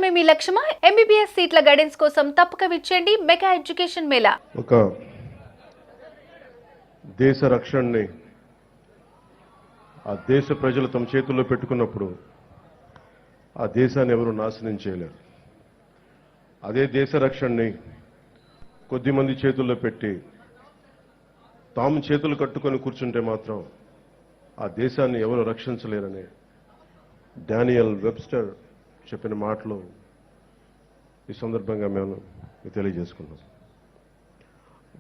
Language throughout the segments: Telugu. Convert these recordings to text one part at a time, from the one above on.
సాధించడమే మీ లక్ష్యమా? ఎంబీబీఎస్ సీట్ల గైడెన్స్ కోసం తప్పక విచ్చేయండి మెగా ఎడ్యుకేషన్ మేళా. ఒక దేశ రక్షణని ఆ దేశ ప్రజలు తమ చేతుల్లో పెట్టుకున్నప్పుడు ఆ దేశాన్ని ఎవరు నాశనం చేయలేరు. అదే దేశ రక్షణని కొద్దిమంది చేతుల్లో పెట్టి తాము చేతులు కట్టుకొని కూర్చుంటే మాత్రం ఆ దేశాన్ని ఎవరు రక్షించలేరని డానియల్ వెబ్స్టర్ చెప్పిన మాటలు ఈ సందర్భంగా మేము తెలియజేసుకున్నాం.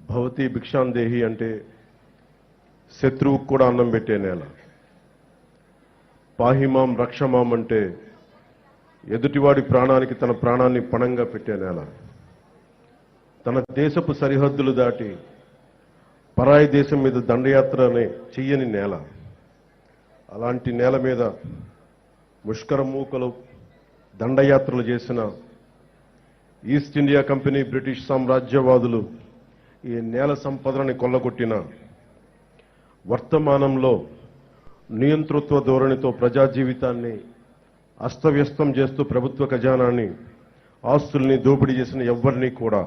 భవతి భిక్షాందేహి అంటే శత్రువుకు కూడా అన్నం పెట్టే నేల. పాహిమాం రక్షమాం అంటే ఎదుటివాడి ప్రాణానికి తన ప్రాణాన్ని పణంగా పెట్టే నేల. తన దేశపు సరిహద్దులు దాటి పరాయి దేశం మీద దండయాత్రని చెయ్యని నేల. అలాంటి నేల మీద ముష్కర మూకలు దండయాత్రలు చేసిన ఈస్ట్ ఇండియా కంపెనీ బ్రిటిష్ సామ్రాజ్యవాదులు ఈ నేల సంపదలని కొల్లగొట్టిన వర్తమానంలో నియంతృత్వ ధోరణితో ప్రజా జీవితాన్ని అస్తవ్యస్తం చేస్తూ ప్రభుత్వ ఖజానాన్ని ఆస్తుల్ని దోపిడీ చేసిన ఎవ్వరినీ కూడా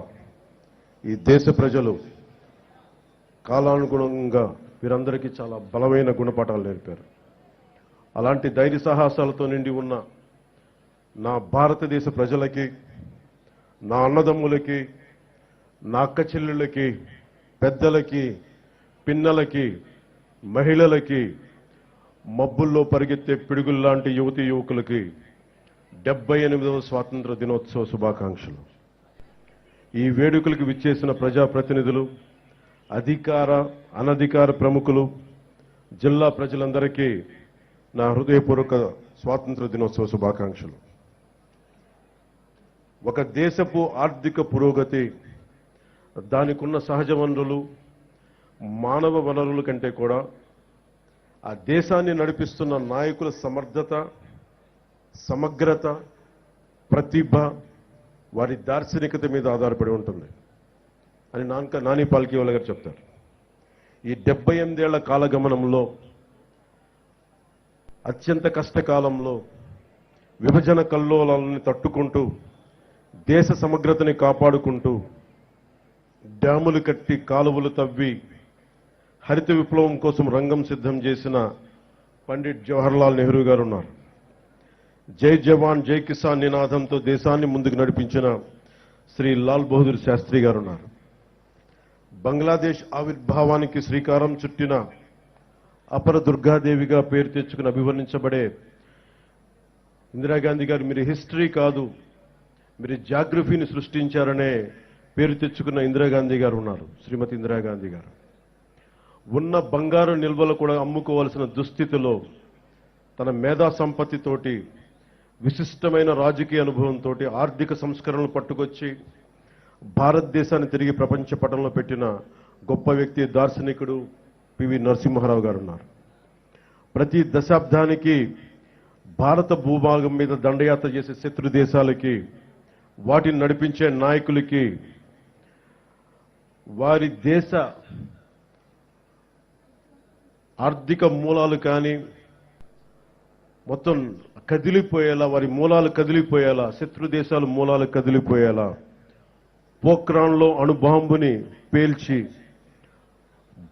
ఈ దేశ ప్రజలు కాలానుగుణంగా వీరందరికీ చాలా బలమైన గుణపాఠాలు నేర్పారు. అలాంటి ధైర్య సాహసాలతో నిండి ఉన్న నా భారతదేశ ప్రజలకి, నా అన్నదమ్ములకి, నా అక్క చెల్లెళ్ళకి, పెద్దలకి, పిన్నలకి, మహిళలకి, మబ్బుల్లో పరిగెత్తే పిడుగుల్లాంటి యువతీ యువకులకి 78వ స్వాతంత్ర దినోత్సవ శుభాకాంక్షలు. ఈ వేడుకలకు విచ్చేసిన ప్రజాప్రతినిధులు, అధికార అనధికార ప్రముఖులు, జిల్లా ప్రజలందరికీ నా హృదయపూర్వక స్వాతంత్ర దినోత్సవ శుభాకాంక్షలు. ఒక దేశపు ఆర్థిక పురోగతి దానికున్న సహజ వనరులు, మానవ వనరుల కంటే కూడా ఆ దేశాన్ని నడిపిస్తున్న నాయకుల సమర్థత, సమగ్రత, ప్రతిభ, వారి దార్శనికత మీద ఆధారపడి ఉంటుంది అని నాని పాల్కీవాల గారు చెప్తారు. ఈ 78 ఏళ్ల కాలగమనంలో, అత్యంత కష్టకాలంలో విభజన కల్లోలాలని తట్టుకుంటూ దేశ సమగ్రతని కాపాడుకుంటూ డ్యాములు కట్టి కాలువలు తవ్వి హరిత విప్లవం కోసం రంగం సిద్ధం చేసిన పండిట్ జవహర్లాల్ నెహ్రూ గారు ఉన్నారు. జై జవాన్ జై కిసాన్ నినాదంతో దేశాన్ని ముందుకు నడిపించిన శ్రీ లాల్ బహదూర్ శాస్త్రి గారు ఉన్నారు. బంగ్లాదేశ్ ఆవిర్భావానికి శ్రీకారం చుట్టిన అపర దుర్గాదేవిగా పేరు తెచ్చుకుని అభివర్ణించబడే ఇందిరాగాంధీ గారు మీరు హిస్టరీ కాదు, మీరు జాగ్రఫీని సృష్టించారనే పేరు తెచ్చుకున్న ఇందిరాగాంధీ గారు ఉన్నారు. శ్రీమతి ఇందిరాగాంధీ గారు ఉన్న బంగారు నిల్వలు కూడా అమ్ముకోవాల్సిన దుస్థితిలో తన మేధా సంపత్తితోటి, విశిష్టమైన రాజకీయ అనుభవంతో ఆర్థిక సంస్కరణలు పట్టుకొచ్చి భారతదేశాన్ని తిరిగి ప్రపంచ పటంలో పెట్టిన గొప్ప వ్యక్తి, దార్శనికుడు పివి నరసింహారావు గారు ఉన్నారు. ప్రతి దశాబ్దానికి భారత భూభాగం మీద దండయాత్ర చేసే శత్రు దేశాలకి, వాటిని నడిపించే నాయకులకి వారి దేశ ఆర్థిక మూలాలు కానీ మొత్తం కదిలిపోయేలా, వారి మూలాలు కదిలిపోయేలా, శత్రు దేశాల మూలాలు కదిలిపోయేలా పోఖ్రాన్లో అణుబాంబుని పేల్చి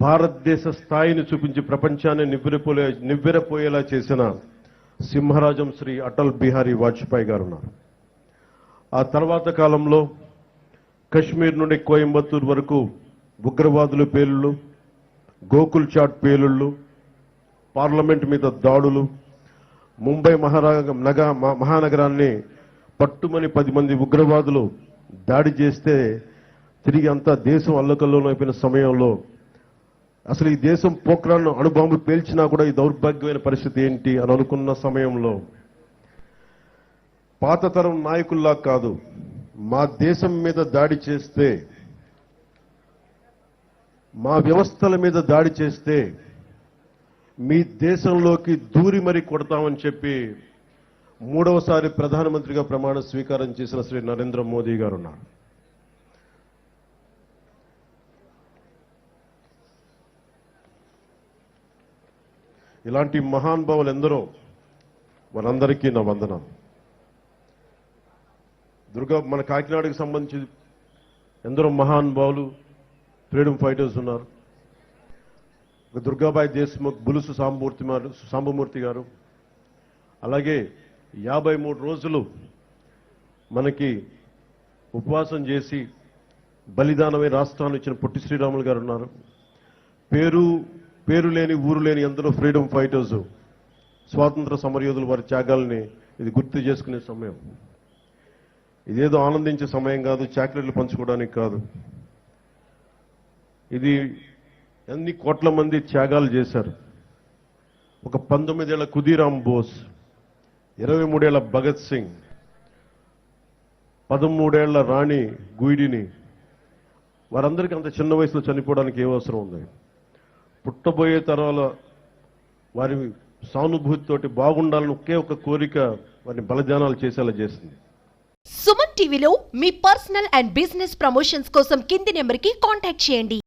భారతదేశ స్థాయిని చూపించి ప్రపంచాన్ని నివ్వెరపోయేలా చేసిన సింహరాజం శ్రీ అటల్ బిహారీ వాజ్పేయి గారు ఉన్నారు. ఆ తర్వాత కాలంలో కశ్మీర్ నుండి కోయంబత్తూరు వరకు ఉగ్రవాదుల పేలుళ్ళు, గోకుల్ చాట్ పేలుళ్ళు, పార్లమెంట్ మీద దాడులు, ముంబై మహానగరాన్ని పట్టుమని 10 మంది ఉగ్రవాదులు దాడి చేస్తే తిరిగి అంతా దేశం అల్లకల్లోలం అయిపోయిన సమయంలో అసలు ఈ దేశం పోఖ్రాన్ అణుబాంబు పేల్చినా కూడా ఈ దౌర్భాగ్యమైన పరిస్థితి ఏంటి అని అనుకున్న సమయంలో పాత తరం నాయకుల్లా కాదు, మా దేశం మీద దాడి చేస్తే, మా వ్యవస్థల మీద దాడి చేస్తే మీ దేశంలోకి దూరి మరీ కొడతామని చెప్పి 3వసారి ప్రధానమంత్రిగా ప్రమాణ స్వీకారం చేసిన శ్రీ నరేంద్ర మోదీ గారు ఉన్నారు. ఇలాంటి మహానుభావులు ఎందరో, వారందరికీ నా వందనం. మన కాకినాడకి సంబంధించి ఎందరో మహానుభావులు ఫ్రీడమ్ ఫైటర్స్ ఉన్నారు. దుర్గాబాయి దేశ్ముఖ్, బులుసు సాంబమూర్తి గారు, అలాగే 53 రోజులు మనకి ఉపవాసం చేసి బలిదానమై రాష్ట్రాన్ని ఇచ్చిన పొట్టి శ్రీరాములు గారు ఉన్నారు. పేరు లేని ఊరు లేని ఎందరో ఫ్రీడమ్ ఫైటర్స్, స్వాతంత్ర సమరయోధులు వారి త్యాగాల్ని ఇది గుర్తు చేసుకునే సమయం. ఇదేదో ఆనందించే సమయం కాదు, చాక్లెట్లు పంచుకోవడానికి కాదు. ఇది ఎన్ని కోట్ల మంది త్యాగాలు చేశారు. ఒక 19 ఏళ్ల ఖుదీరామ్ బోస్, 23 ఏళ్ల భగత్ సింగ్, 13 ఏళ్ల రాణి గుయిడిని, వారందరికీ అంత చిన్న వయసులో చనిపోవడానికి ఏ అవసరం ఉంది? పుట్టబోయే తరాల వారి సానుభూతితోటి బాగుండాలని ఒకే ఒక కోరిక వారిని బలిదానాలు చేసేలా చేసింది. సుమన్ టీవీలో మీ పర్సనల్ అండ్ బిజినెస్ ప్రమోషన్స్ కోసం కింది నెంబర్కి కాంటాక్ట్ చేయండి.